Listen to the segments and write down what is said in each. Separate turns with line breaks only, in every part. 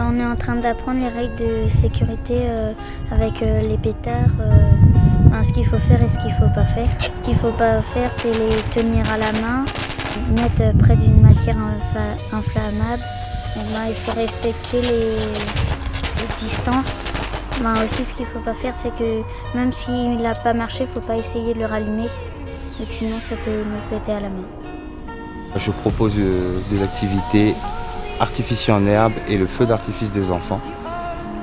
On est en train d'apprendre les règles de sécurité avec les pétards, ce qu'il faut faire et ce qu'il ne faut pas faire. Ce qu'il ne faut pas faire, c'est les tenir à la main, mettre près d'une matière inflammable. Il faut respecter les distances. Aussi, ce qu'il ne faut pas faire, c'est que même s'il n'a pas marché, il ne faut pas essayer de le rallumer, sinon ça peut nous péter à la main.
Je propose des activités artificier en herbe et le feu d'artifice des enfants.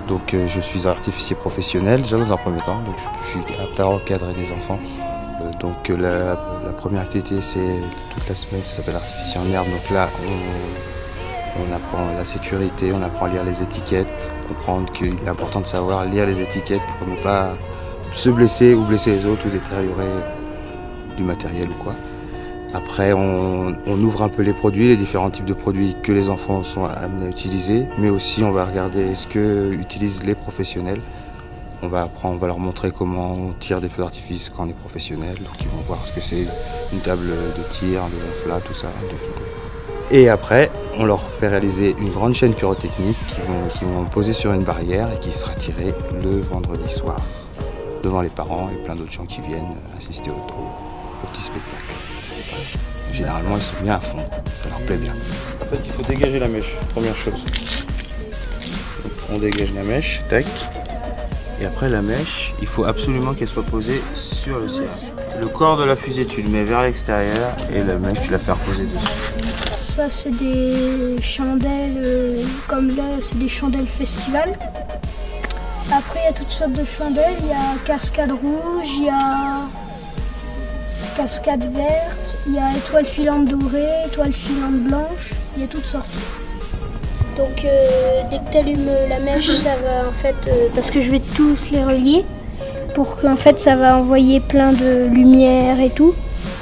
Donc je suis artificier professionnel déjà dans un premier temps, donc je suis apte à encadrer des enfants. Donc la première activité c'est toute la semaine, ça s'appelle artificier en herbe. Donc là on apprend la sécurité, on apprend à lire les étiquettes, comprendre qu'il est important de savoir lire les étiquettes pour ne pas se blesser ou blesser les autres ou détériorer du matériel ou quoi. Après, on ouvre un peu les produits, les différents types de produits que les enfants sont amenés à utiliser, mais aussi on va regarder ce que utilisent les professionnels. On va leur montrer comment on tire des feux d'artifice quand on est professionnel, donc ils vont voir ce que c'est une table de tir, des enflats, tout ça. Et après, on leur fait réaliser une grande chaîne pyrotechnique qui vont poser sur une barrière et qui sera tirée le vendredi soir devant les parents et plein d'autres gens qui viennent assister au petit spectacle. Généralement, ils sont bien à fond, ça leur plaît bien.
En fait, il faut dégager la mèche, première chose. On dégage la mèche, tac. Et après, la mèche, il faut absolument qu'elle soit posée sur le cierge. Le corps de la fusée, tu le mets vers l'extérieur et la mèche, tu la fais reposer dessus.
Ça, c'est des chandelles, comme là, c'est des chandelles festival. Après, il y a toutes sortes de chandelles. Il y a cascade rouge, il y a cascade verte, il y a étoile filante dorée, étoile filante blanche, il y a toutes sortes. Donc dès que tu allumes la mèche, ça va en fait, parce que je vais tous les relier, pour qu'en fait ça va envoyer plein de lumière et tout,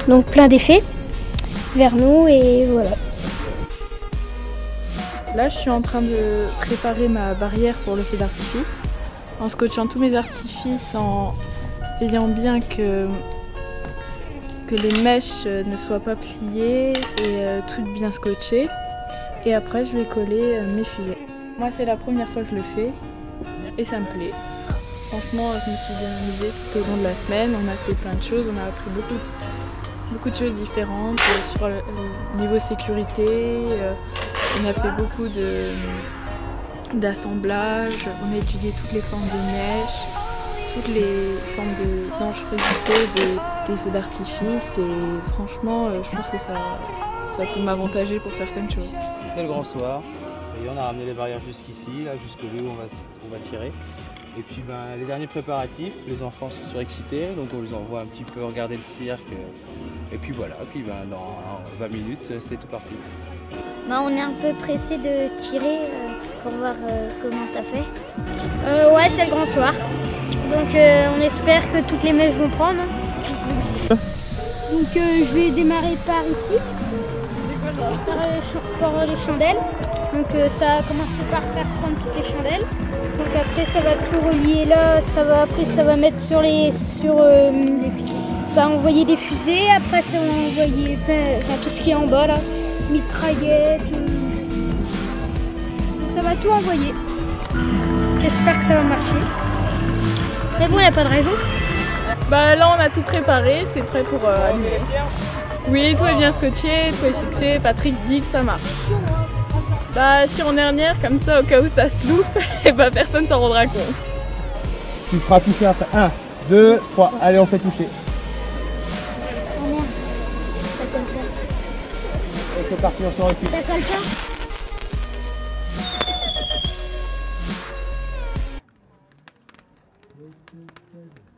donc plein d'effets vers nous et voilà.
Là je suis en train de préparer ma barrière pour le feu d'artifice, en scotchant tous mes artifices, en veillant bien que les mèches ne soient pas pliées et toutes bien scotchées. Et après je vais coller mes fusées. Moi c'est la première fois que je le fais et ça me plaît. Franchement je me suis bien amusée tout au long de la semaine, on a fait plein de choses, on a appris beaucoup de choses différentes sur le niveau sécurité, on a fait beaucoup d'assemblage, on a étudié toutes les formes de mèches, toutes les formes de dangerosité des feux d'artifice et franchement je pense que ça peut m'avantager pour certaines choses.
C'est le grand soir, et on a ramené les barrières jusqu'ici, là jusqu'au lieu où on va tirer. Et puis les derniers préparatifs, les enfants sont surexcités, donc on les envoie un petit peu regarder le cirque. Et puis voilà, puis dans 20 minutes c'est tout parti.
On est un peu pressé de tirer pour voir comment ça fait.
Ouais, c'est le grand soir. Donc on espère que toutes les mèches vont prendre. Donc je vais démarrer par ici, par les chandelles. Donc ça a commencé par faire prendre toutes les chandelles. Donc après ça va tout relier là, après ça va mettre ça va envoyer des fusées, après ça va envoyer tout ce qui est en bas là, mitraillettes. Donc ça va tout envoyer. J'espère que ça va marcher. Mais bon, il n'y a pas de raison.
Là on a tout préparé, c'est prêt pour allumer. Oui, tout est bien scotché, tout est fixé, Patrick dit que ça marche. Si en dernière, comme ça au cas où ça se loupe, et personne s'en rendra compte.
Tu feras toucher après. 1, 2, 3, allez on fait toucher. Et c'est parti, on se recule.
T'as quelqu'un ?
Thank you.